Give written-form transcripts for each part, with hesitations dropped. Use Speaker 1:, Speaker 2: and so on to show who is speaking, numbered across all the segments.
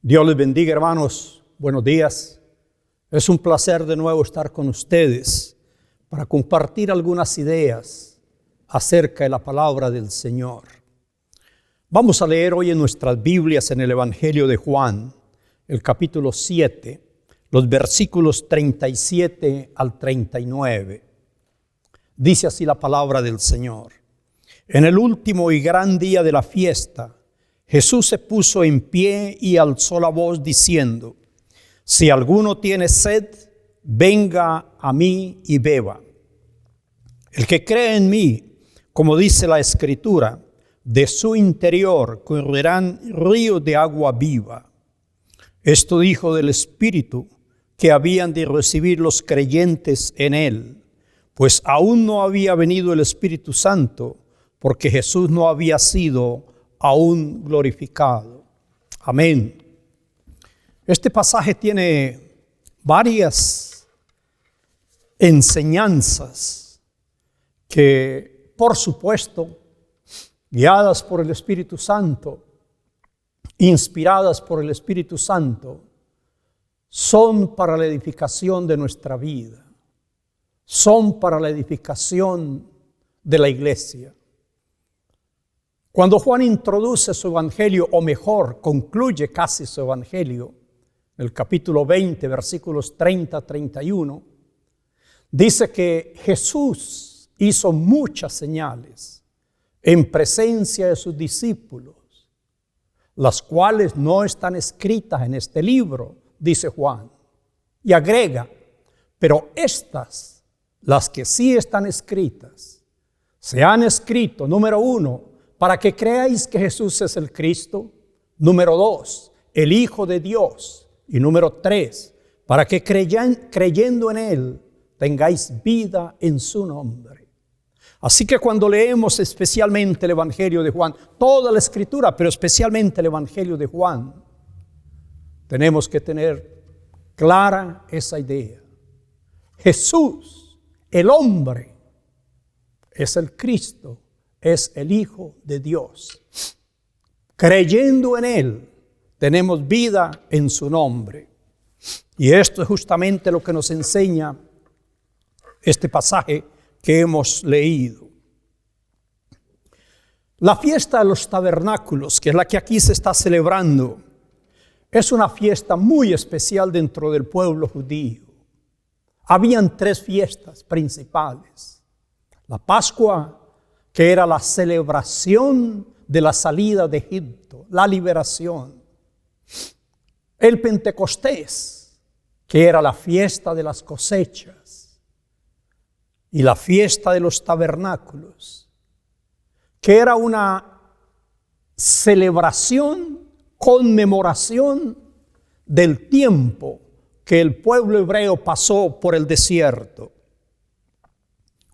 Speaker 1: Dios les bendiga, hermanos. Buenos días. Es un placer de nuevo estar con ustedes para compartir algunas ideas acerca de la palabra del Señor. Vamos a leer hoy en nuestras Biblias en el Evangelio de Juan, el capítulo 7, los versículos 37 al 39. Dice así la palabra del Señor. En el último y gran día de la fiesta, Jesús se puso en pie y alzó la voz diciendo: si alguno tiene sed, venga a mí y beba. El que cree en mí, como dice la Escritura, de su interior correrán ríos de agua viva. Esto dijo del Espíritu que habían de recibir los creyentes en él, pues aún no había venido el Espíritu Santo, porque Jesús no había sido aún glorificado. Amén. Este pasaje tiene varias enseñanzas que, por supuesto, guiadas por el Espíritu Santo, inspiradas por el Espíritu Santo, son para la edificación de nuestra vida, son para la edificación de la iglesia. Cuando Juan introduce su evangelio, o mejor, concluye casi su evangelio, en el capítulo 20, versículos 30 a 31, dice que Jesús hizo muchas señales en presencia de sus discípulos, las cuales no están escritas en este libro, dice Juan. Y agrega, pero estas, las que sí están escritas, se han escrito, número 1, para que creáis que Jesús es el Cristo. Número 2, el Hijo de Dios. Y número 3, para que creyendo en Él tengáis vida en su nombre. Así que cuando leemos especialmente el Evangelio de Juan, toda la Escritura, pero especialmente el Evangelio de Juan, tenemos que tener clara esa idea. Jesús, el hombre, es el Cristo, es el Hijo de Dios. Creyendo en Él, tenemos vida en su nombre. Y esto es justamente lo que nos enseña este pasaje que hemos leído. La fiesta de los tabernáculos, que es la que aquí se está celebrando, es una fiesta muy especial dentro del pueblo judío. Habían 3 fiestas principales: la Pascua, que era la celebración de la salida de Egipto, la liberación; el Pentecostés, que era la fiesta de las cosechas; y la fiesta de los tabernáculos, que era una celebración, conmemoración del tiempo que el pueblo hebreo pasó por el desierto.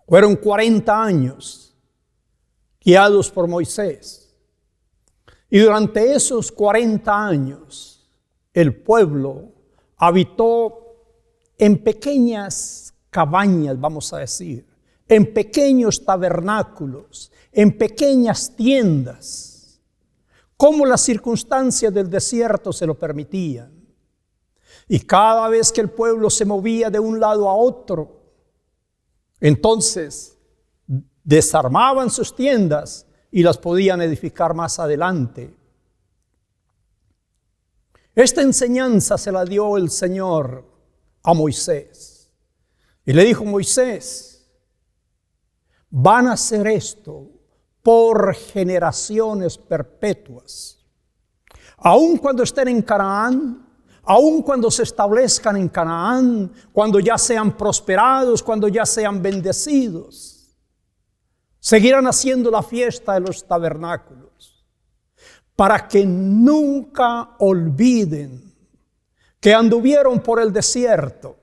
Speaker 1: Fueron 40 años guiados por Moisés. Y durante esos 40 años, el pueblo habitó en pequeñas cabañas, vamos a decir, en pequeños tabernáculos, en pequeñas tiendas, como las circunstancias del desierto se lo permitían. Y cada vez que el pueblo se movía de un lado a otro, entonces desarmaban sus tiendas y las podían edificar más adelante. Esta enseñanza se la dio el Señor a Moisés. Y le dijo: Moisés, van a hacer esto por generaciones perpetuas. Aun cuando estén en Canaán, aun cuando se establezcan en Canaán, cuando ya sean prosperados, cuando ya sean bendecidos, seguirán haciendo la fiesta de los tabernáculos, para que nunca olviden que anduvieron por el desierto,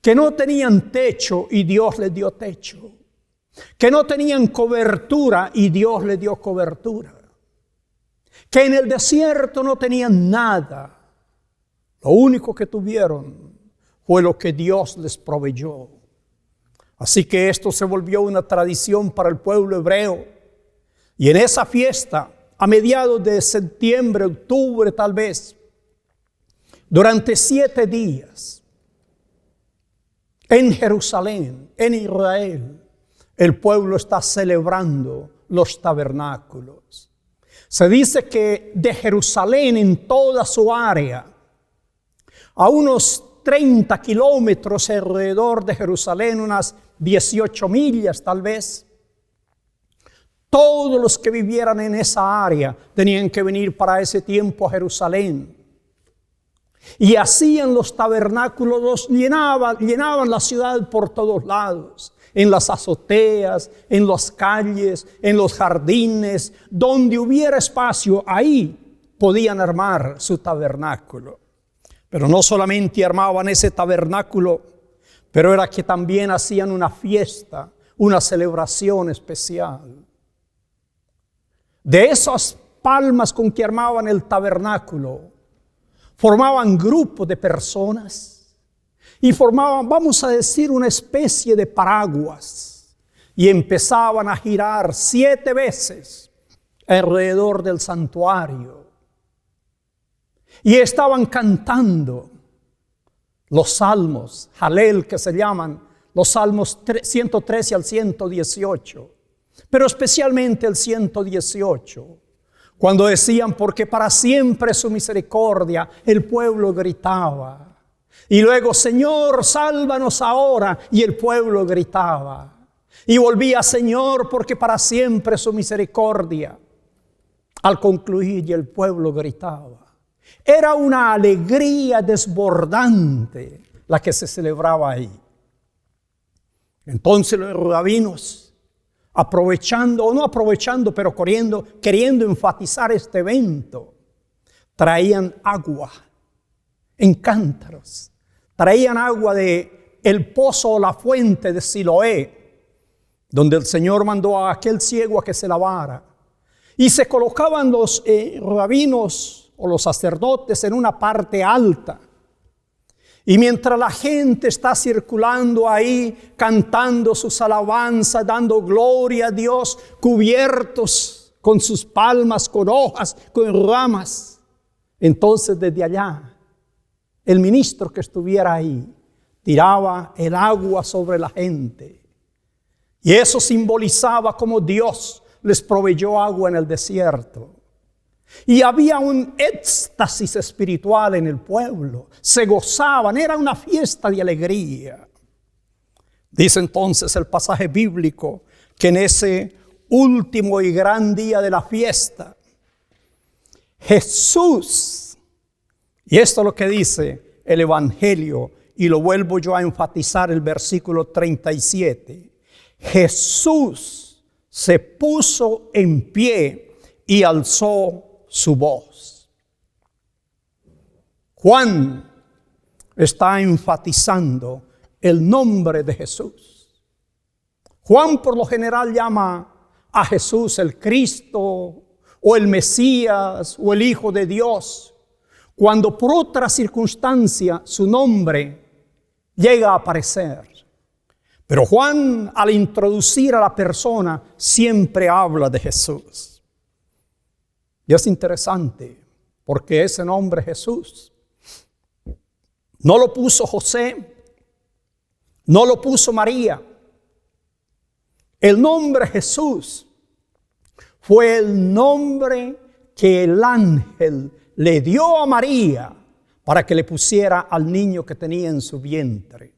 Speaker 1: que no tenían techo y Dios les dio techo, que no tenían cobertura y Dios les dio cobertura, que en el desierto no tenían nada. Lo único que tuvieron fue lo que Dios les proveyó. Así que esto se volvió una tradición para el pueblo hebreo. Y en esa fiesta, a mediados de septiembre, octubre tal vez, Durante 7 días, en Jerusalén, en Israel, el pueblo está celebrando los tabernáculos. Se dice que de Jerusalén en toda su área, a unos 30 kilómetros alrededor de Jerusalén, unas 18 millas tal vez, todos los que vivieran en esa área tenían que venir para ese tiempo a Jerusalén. Y hacían los tabernáculos, los llenaban la ciudad por todos lados, en las azoteas, en las calles, en los jardines, donde hubiera espacio, ahí podían armar su tabernáculo. Pero no solamente armaban ese tabernáculo, pero era que también hacían una fiesta, una celebración especial. De esas palmas con que armaban el tabernáculo, formaban grupos de personas y formaban, vamos a decir, una especie de paraguas, y empezaban a girar 7 veces alrededor del santuario y estaban cantando los salmos, Halel, que se llaman los salmos 113 al 118, pero especialmente el 118. Cuando decían, porque para siempre su misericordia, el pueblo gritaba. Y luego, Señor, sálvanos ahora, y el pueblo gritaba. Y volvía, Señor, porque para siempre su misericordia. Al concluir, y el pueblo gritaba. Era una alegría desbordante la que se celebraba ahí. Entonces los rabinos, aprovechando, o no aprovechando, pero queriendo enfatizar este evento, traían agua en cántaros. Traían agua de el pozo o la fuente de Siloé, donde el Señor mandó a aquel ciego a que se lavara. Y se colocaban los rabinos o los sacerdotes en una parte alta. Y mientras la gente está circulando ahí, cantando sus alabanzas, dando gloria a Dios, cubiertos con sus palmas, con hojas, con ramas, entonces desde allá, el ministro que estuviera ahí, tiraba el agua sobre la gente. Y eso simbolizaba cómo Dios les proveyó agua en el desierto. Y había un éxtasis espiritual en el pueblo. Se gozaban, era una fiesta de alegría. Dice entonces el pasaje bíblico que en ese último y gran día de la fiesta, Jesús, y esto es lo que dice el Evangelio, y lo vuelvo yo a enfatizar, el versículo 37, Jesús se puso en pie y alzó su voz. Juan está enfatizando el nombre de Jesús. Juan por lo general llama a Jesús el Cristo o el Mesías o el Hijo de Dios, cuando por otra circunstancia su nombre llega a aparecer. Pero Juan, al introducir a la persona, siempre habla de Jesús. Y es interesante, porque ese nombre Jesús no lo puso José, no lo puso María. El nombre Jesús fue el nombre que el ángel le dio a María para que le pusiera al niño que tenía en su vientre.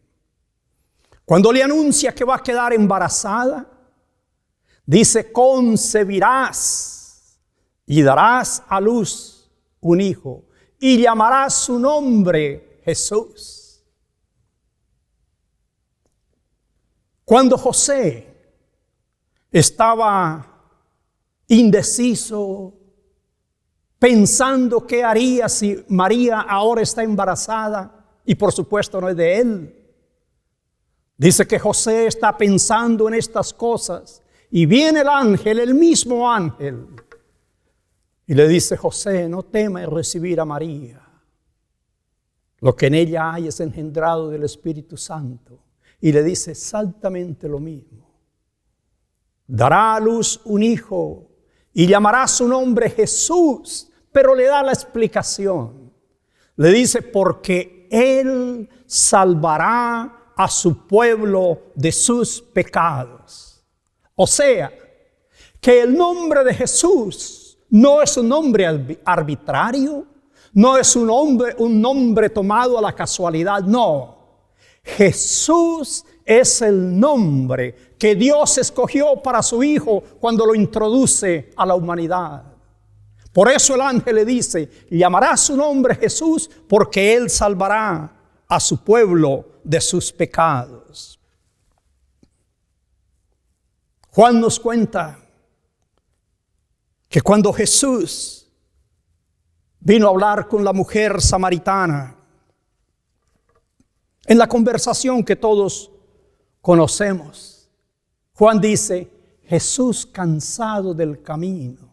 Speaker 1: Cuando le anuncia que va a quedar embarazada, dice, concebirás y darás a luz un hijo, y llamarás su nombre Jesús. Cuando José estaba indeciso, pensando qué haría si María ahora está embarazada, y por supuesto no es de él, dice que José está pensando en estas cosas, y viene el ángel, el mismo ángel, y le dice, José, no temas recibir a María. Lo que en ella hay es engendrado del Espíritu Santo. Y le dice exactamente lo mismo. Dará a luz un hijo y llamará su nombre Jesús. Pero le da la explicación. Le dice, porque Él salvará a su pueblo de sus pecados. O sea, que el nombre de Jesús no es un nombre arbitrario, no es un nombre tomado a la casualidad, no. Jesús es el nombre que Dios escogió para su Hijo cuando lo introduce a la humanidad. Por eso el ángel le dice, llamará su nombre Jesús, porque Él salvará a su pueblo de sus pecados. Juan nos cuenta que cuando Jesús vino a hablar con la mujer samaritana, en la conversación que todos conocemos, Juan dice, Jesús cansado del camino,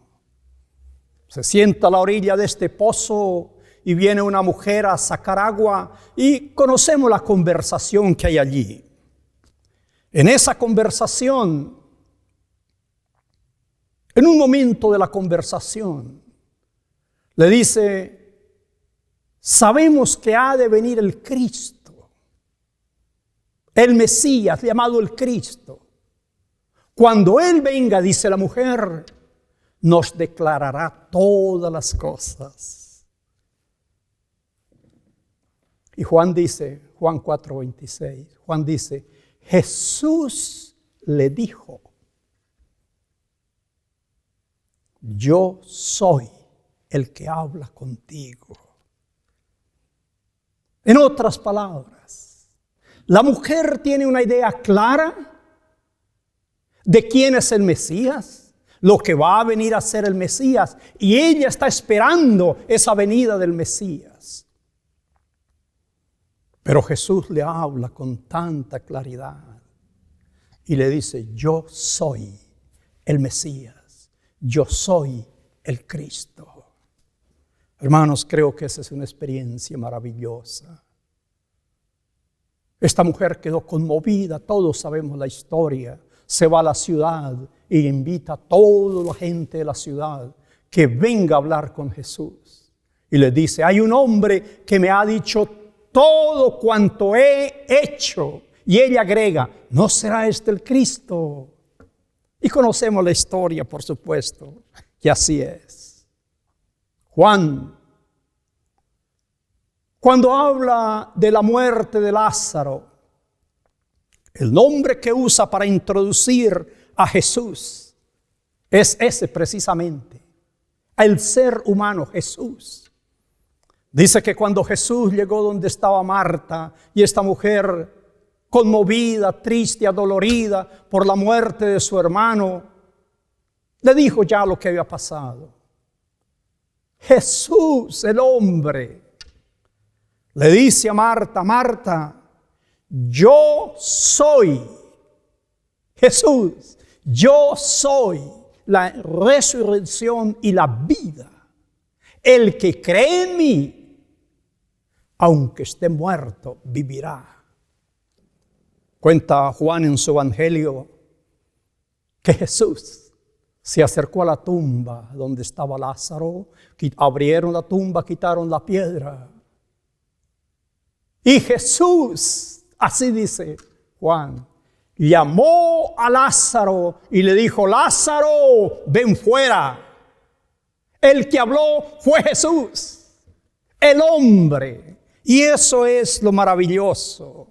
Speaker 1: se sienta a la orilla de este pozo y viene una mujer a sacar agua y conocemos la conversación que hay allí. En esa conversación, en un momento de la conversación, le dice, sabemos que ha de venir el Cristo, el Mesías, llamado el Cristo. Cuando Él venga, dice la mujer, nos declarará todas las cosas. Y Juan dice, Juan 4:26, Juan dice, Jesús le dijo, yo soy el que habla contigo. En otras palabras, la mujer tiene una idea clara de quién es el Mesías, lo que va a venir a ser el Mesías, y ella está esperando esa venida del Mesías. Pero Jesús le habla con tanta claridad y le dice, yo soy el Mesías, yo soy el Cristo. Hermanos, creo que esa es una experiencia maravillosa. Esta mujer quedó conmovida, todos sabemos la historia. Se va a la ciudad y invita a toda la gente de la ciudad que venga a hablar con Jesús. Y le dice, hay un hombre que me ha dicho todo cuanto he hecho. Y ella agrega, ¿no será este el Cristo? Y conocemos la historia, por supuesto, que así es. Juan, cuando habla de la muerte de Lázaro, el nombre que usa para introducir a Jesús es ese precisamente, el ser humano Jesús. Dice que cuando Jesús llegó donde estaba Marta y esta mujer conmovida, triste, adolorida por la muerte de su hermano, le dijo ya lo que había pasado. Jesús, el hombre, le dice a Marta, Marta, yo soy Jesús, yo soy la resurrección y la vida. El que cree en mí, aunque esté muerto, vivirá. Cuenta Juan en su evangelio que Jesús se acercó a la tumba donde estaba Lázaro, abrieron la tumba, quitaron la piedra. Y Jesús, así dice Juan, llamó a Lázaro y le dijo, Lázaro, ven fuera. El que habló fue Jesús, el hombre. Y eso es lo maravilloso.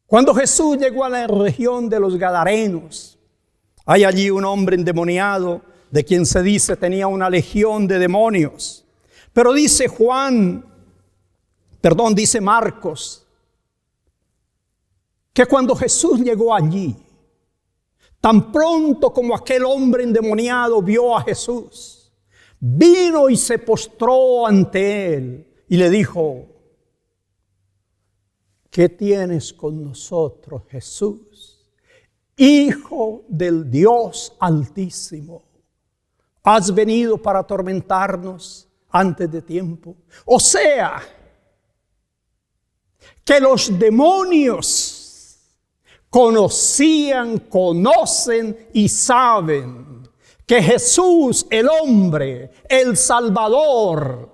Speaker 1: Cuando Jesús llegó a la región de los Gadarenos, hay allí un hombre endemoniado de quien se dice tenía una legión de demonios. Pero dice dice Marcos, que cuando Jesús llegó allí, tan pronto como aquel hombre endemoniado vio a Jesús, vino y se postró ante él y le dijo, ¿qué tienes con nosotros, Jesús, Hijo del Dios Altísimo? ¿Has venido para atormentarnos antes de tiempo? O sea, que los demonios conocen y saben que Jesús, el hombre, el Salvador,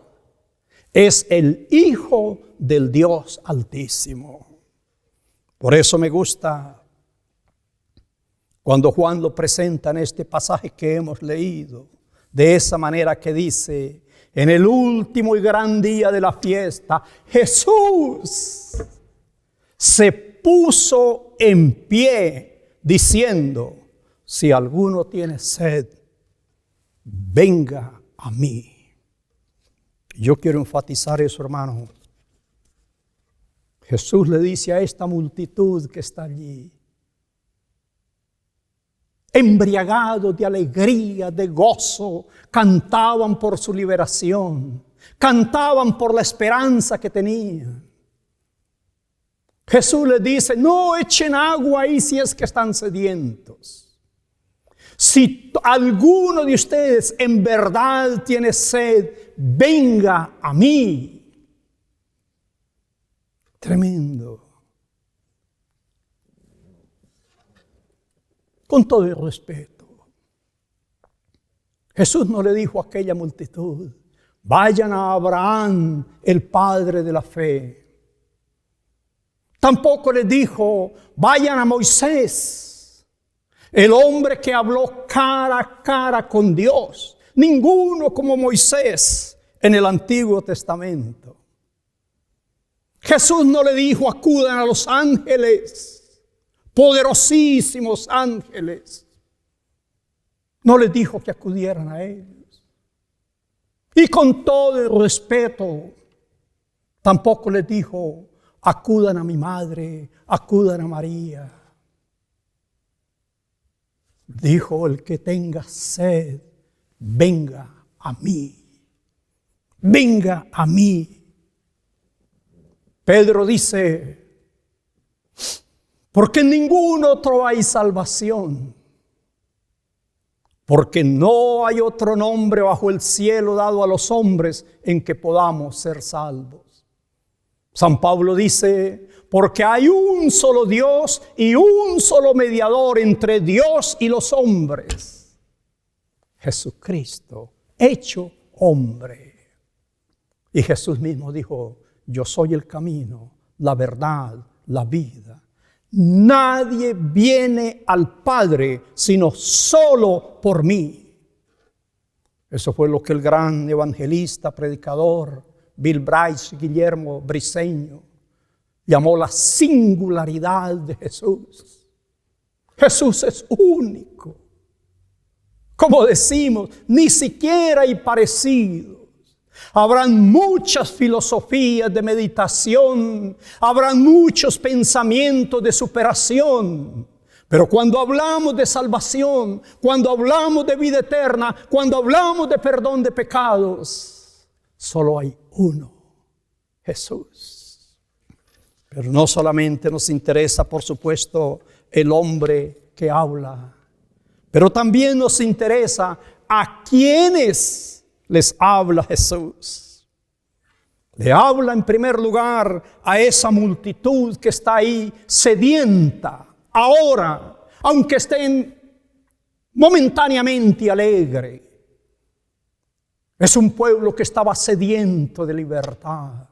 Speaker 1: Es el Hijo del Dios Altísimo. Por eso me gusta cuando Juan lo presenta en este pasaje que hemos leído, de esa manera que dice: en el último y gran día de la fiesta, Jesús se puso en pie diciendo: si alguno tiene sed, venga a mí. Yo quiero enfatizar eso, hermano. Jesús le dice a esta multitud que está allí, embriagados de alegría, de gozo, cantaban por su liberación, cantaban por la esperanza que tenían. Jesús les dice: no echen agua ahí si es que están sedientos. Si alguno de ustedes en verdad tiene sed, venga a mí. Tremendo. Con todo el respeto, Jesús no le dijo a aquella multitud: vayan a Abraham, el padre de la fe. Tampoco les dijo: vayan a Moisés, el hombre que habló cara a cara con Dios. Ninguno como Moisés en el Antiguo Testamento. Jesús no le dijo: acudan a los ángeles, poderosísimos ángeles. No les dijo que acudieran a ellos. Y con todo el respeto, tampoco les dijo: acudan a mi madre, acudan a María. Dijo: el que tenga sed, venga a mí. Venga a mí. Pedro dice: porque en ningún otro hay salvación, porque no hay otro nombre bajo el cielo dado a los hombres en que podamos ser salvos. San Pablo dice: porque hay un solo Dios y un solo mediador entre Dios y los hombres, Jesucristo, hecho hombre. Y Jesús mismo dijo: yo soy el camino, la verdad, la vida. Nadie viene al Padre sino solo por mí. Eso fue lo que el gran evangelista, predicador Bill Brice, Guillermo Briceño, llamó la singularidad de Jesús. Jesús es único. Como decimos, ni siquiera hay parecido. Habrán muchas filosofías de meditación, habrán muchos pensamientos de superación, pero cuando hablamos de salvación, cuando hablamos de vida eterna, cuando hablamos de perdón de pecados, solo hay uno, Jesús. Pero no solamente nos interesa, por supuesto, el hombre que habla, pero también nos interesa a quienes les habla Jesús. Le habla en primer lugar a esa multitud que está ahí sedienta, ahora, aunque estén momentáneamente alegre. Es un pueblo que estaba sediento de libertad.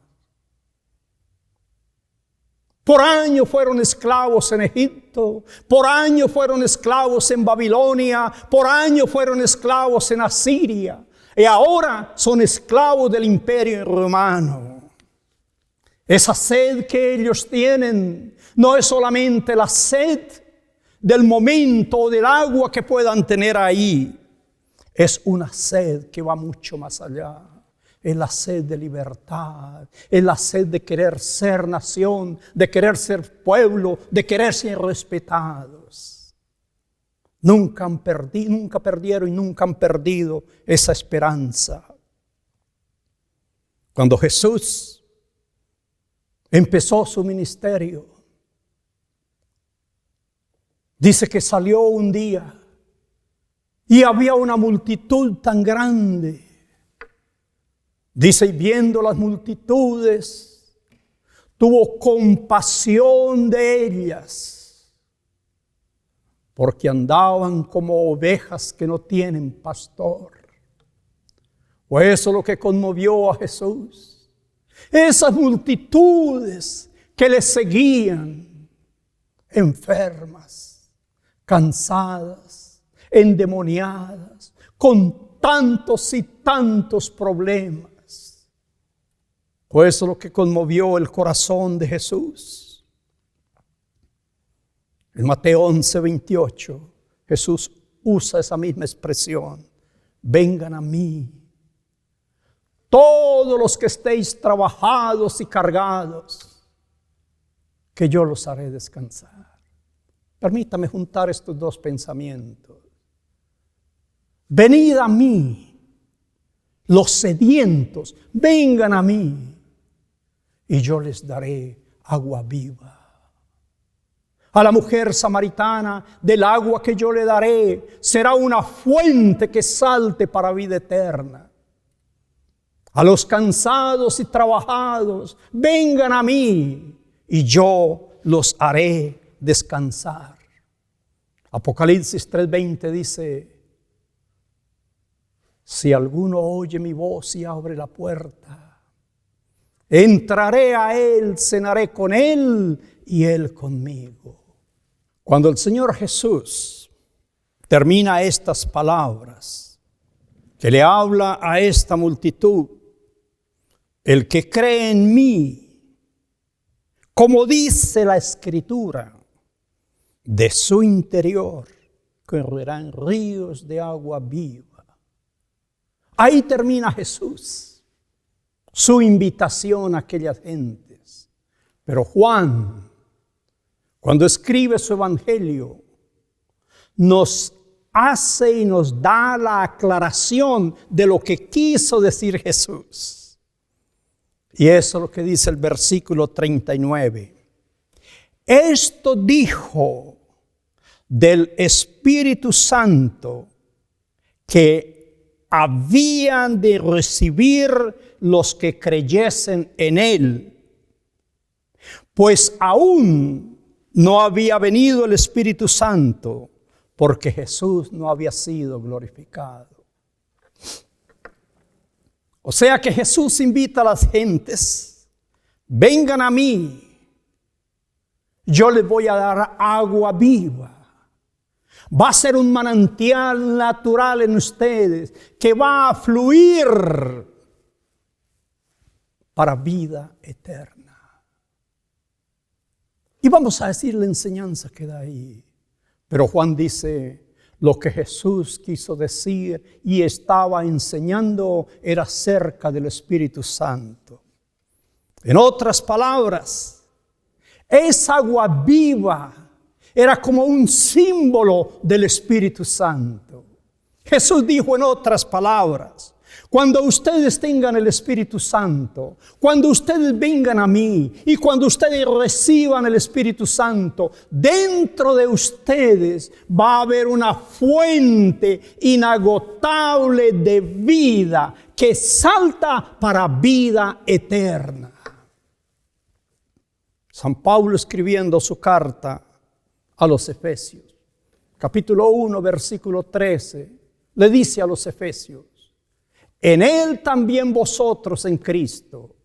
Speaker 1: Por años fueron esclavos en Egipto, por años fueron esclavos en Babilonia, por años fueron esclavos en Asiria. Y ahora son esclavos del imperio romano. Esa sed que ellos tienen no es solamente la sed del momento o del agua que puedan tener ahí. Es una sed que va mucho más allá. Es la sed de libertad. Es la sed de querer ser nación, de querer ser pueblo, de querer ser respetados. Nunca perdieron y nunca han perdido esa esperanza. Cuando Jesús empezó su ministerio, dice que salió un día y había una multitud tan grande. Dice: y viendo las multitudes, tuvo compasión de ellas, porque andaban como ovejas que no tienen pastor. Fue eso lo que conmovió a Jesús. Esas multitudes que le seguían, enfermas, cansadas, endemoniadas, con tantos y tantos problemas. Fue eso lo que conmovió el corazón de Jesús. En Mateo 11:28, Jesús usa esa misma expresión. Vengan a mí, todos los que estéis trabajados y cargados, que yo los haré descansar. Permítame juntar estos dos pensamientos. Venid a mí, los sedientos, vengan a mí, y yo les daré agua viva. A la mujer samaritana, del agua que yo le daré, será una fuente que salte para vida eterna. A los cansados y trabajados, vengan a mí, y yo los haré descansar. Apocalipsis 3:20 dice: si alguno oye mi voz y abre la puerta, entraré a él, cenaré con él y él conmigo. Cuando el Señor Jesús termina estas palabras, que le habla a esta multitud, el que cree en mí, como dice la Escritura, de su interior correrán ríos de agua viva. Ahí termina Jesús, su invitación a aquellas gentes. Pero Juan, cuando escribe su evangelio, nos hace y nos da la aclaración de lo que quiso decir Jesús. Y eso es lo que dice el versículo 39. Esto dijo del Espíritu Santo que habían de recibir los que creyesen en él, pues aún no había venido el Espíritu Santo, porque Jesús no había sido glorificado. O sea que Jesús invita a las gentes: vengan a mí, yo les voy a dar agua viva. Va a ser un manantial natural en ustedes que va a fluir para vida eterna. Y vamos a decir la enseñanza que da ahí. Pero Juan dice: lo que Jesús quiso decir y estaba enseñando era acerca del Espíritu Santo. En otras palabras, esa agua viva era como un símbolo del Espíritu Santo. Jesús dijo en otras palabras: cuando ustedes tengan el Espíritu Santo, cuando ustedes vengan a mí y cuando ustedes reciban el Espíritu Santo, dentro de ustedes va a haber una fuente inagotable de vida que salta para vida eterna. San Pablo, escribiendo su carta a los Efesios, capítulo 1, versículo 13, le dice a los Efesios: en él también vosotros en Cristo,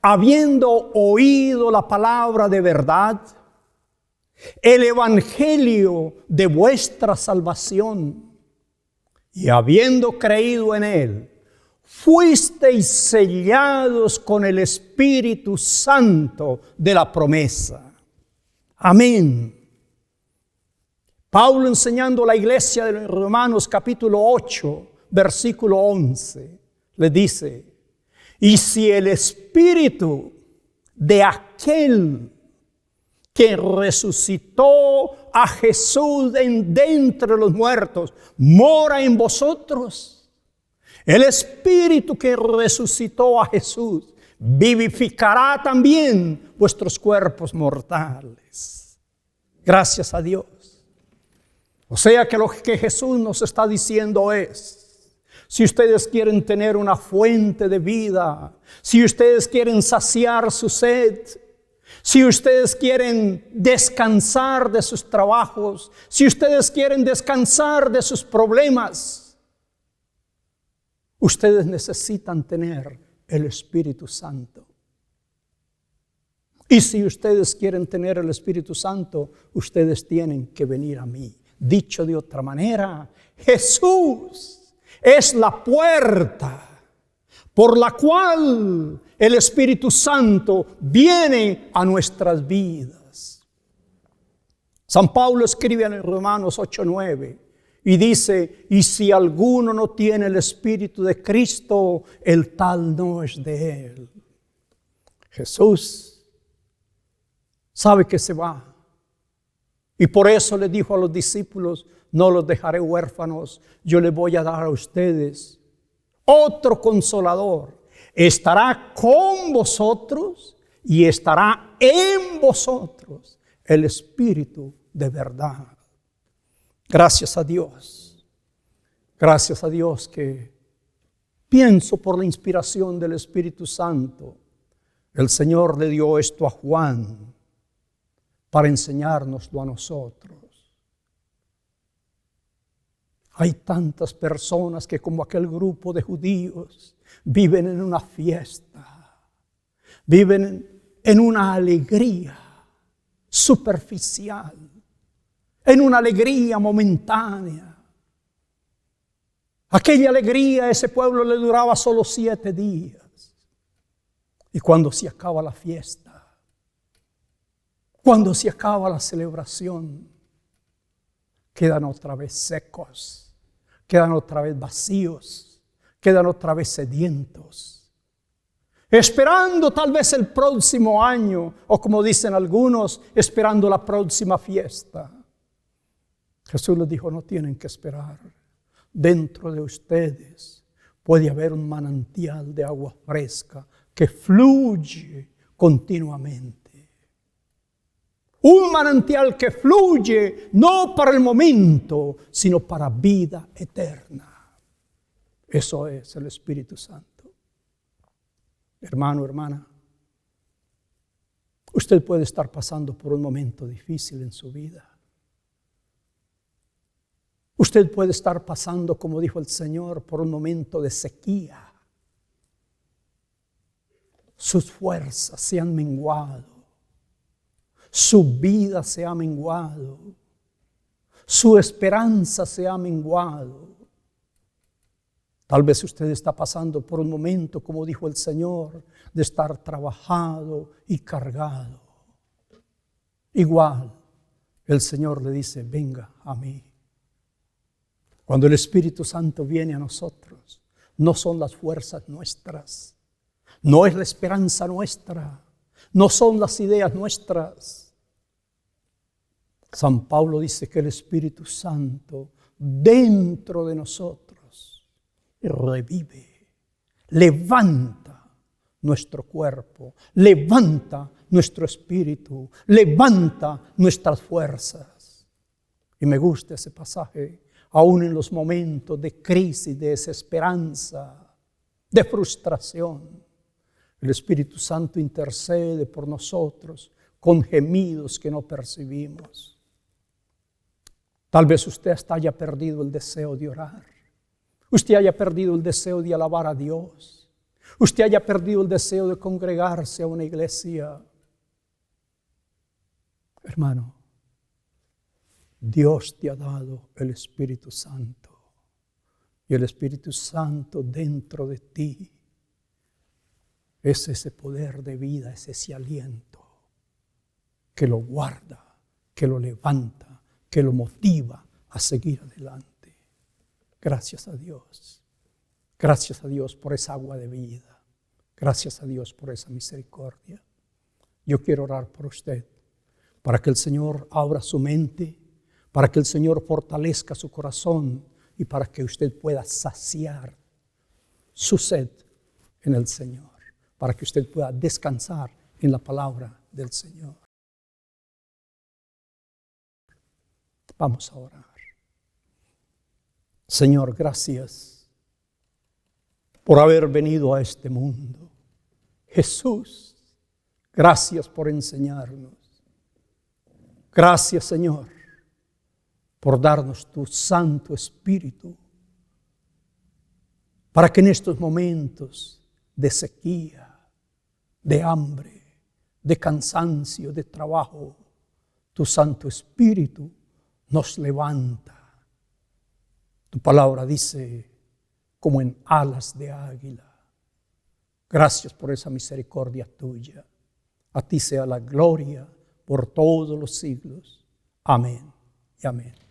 Speaker 1: habiendo oído la palabra de verdad, el evangelio de vuestra salvación, y habiendo creído en él, fuisteis sellados con el Espíritu Santo de la promesa. Amén. Pablo, enseñando a la iglesia de los Romanos, capítulo 8, versículo 11, le dice: y si el Espíritu de aquel que resucitó a Jesús de entre los muertos mora en vosotros, el Espíritu que resucitó a Jesús vivificará también vuestros cuerpos mortales. Gracias a Dios. O sea que lo que Jesús nos está diciendo es: si ustedes quieren tener una fuente de vida, si ustedes quieren saciar su sed, si ustedes quieren descansar de sus trabajos, si ustedes quieren descansar de sus problemas, ustedes necesitan tener el Espíritu Santo. Y si ustedes quieren tener el Espíritu Santo, ustedes tienen que venir a mí. Dicho de otra manera, Jesús es la puerta por la cual el Espíritu Santo viene a nuestras vidas. San Pablo escribe en Romanos 8:9 y dice, y si alguno no tiene el Espíritu de Cristo, el tal no es de él. Jesús sabe que se va. Y por eso le dijo a los discípulos, no los dejaré huérfanos, yo les voy a dar a ustedes otro consolador. Estará con vosotros y estará en vosotros el Espíritu de verdad. Gracias a Dios. Gracias a Dios que pienso por la inspiración del Espíritu Santo. El Señor le dio esto a Juan para enseñárnoslo a nosotros. Hay tantas personas que, como aquel grupo de judíos, viven en una fiesta, viven en una alegría superficial, en una alegría momentánea. Aquella alegría a ese pueblo le duraba solo 7 días. Y cuando se acaba la fiesta, cuando se acaba la celebración, quedan otra vez secos, quedan otra vez vacíos, quedan otra vez sedientos, esperando tal vez el próximo año, o como dicen algunos, esperando la próxima fiesta. Jesús les dijo, no tienen que esperar. Dentro de ustedes puede haber un manantial de agua fresca que fluye continuamente. Un manantial que fluye no para el momento, sino para vida eterna. Eso es el Espíritu Santo. Hermano, hermana, usted puede estar pasando por un momento difícil en su vida. Usted puede estar pasando, como dijo el Señor, por un momento de sequía. Sus fuerzas se han menguado. Su vida se ha menguado. Su esperanza se ha menguado. Tal vez usted está pasando por un momento, como dijo el Señor, de estar trabajado y cargado. Igual, el Señor le dice, venga a mí. Cuando el Espíritu Santo viene a nosotros, no son las fuerzas nuestras, no es la esperanza nuestra, no son las ideas nuestras. San Pablo dice que el Espíritu Santo dentro de nosotros revive, levanta nuestro cuerpo, levanta nuestro espíritu, levanta nuestras fuerzas. Y me gusta ese pasaje, aún en los momentos de crisis, de desesperanza, de frustración. El Espíritu Santo intercede por nosotros con gemidos que no percibimos. Tal vez usted hasta haya perdido el deseo de orar. Usted haya perdido el deseo de alabar a Dios. Usted haya perdido el deseo de congregarse a una iglesia. Hermano, Dios te ha dado el Espíritu Santo. Y el Espíritu Santo dentro de ti es ese poder de vida, es ese aliento que lo guarda, que lo levanta, que lo motiva a seguir adelante. Gracias a Dios. Gracias a Dios por esa agua de vida. Gracias a Dios por esa misericordia. Yo quiero orar por usted, para que el Señor abra su mente, para que el Señor fortalezca su corazón y para que usted pueda saciar su sed en el Señor, para que usted pueda descansar en la palabra del Señor. Vamos a orar. Señor, gracias por haber venido a este mundo. Jesús, gracias por enseñarnos. Gracias, Señor, por darnos tu Santo Espíritu, para que en estos momentos de sequía, de hambre, de cansancio, de trabajo, tu Santo Espíritu nos levanta. Tu palabra dice, como en alas de águila. Gracias por esa misericordia tuya. A ti sea la gloria por todos los siglos. Amén y amén.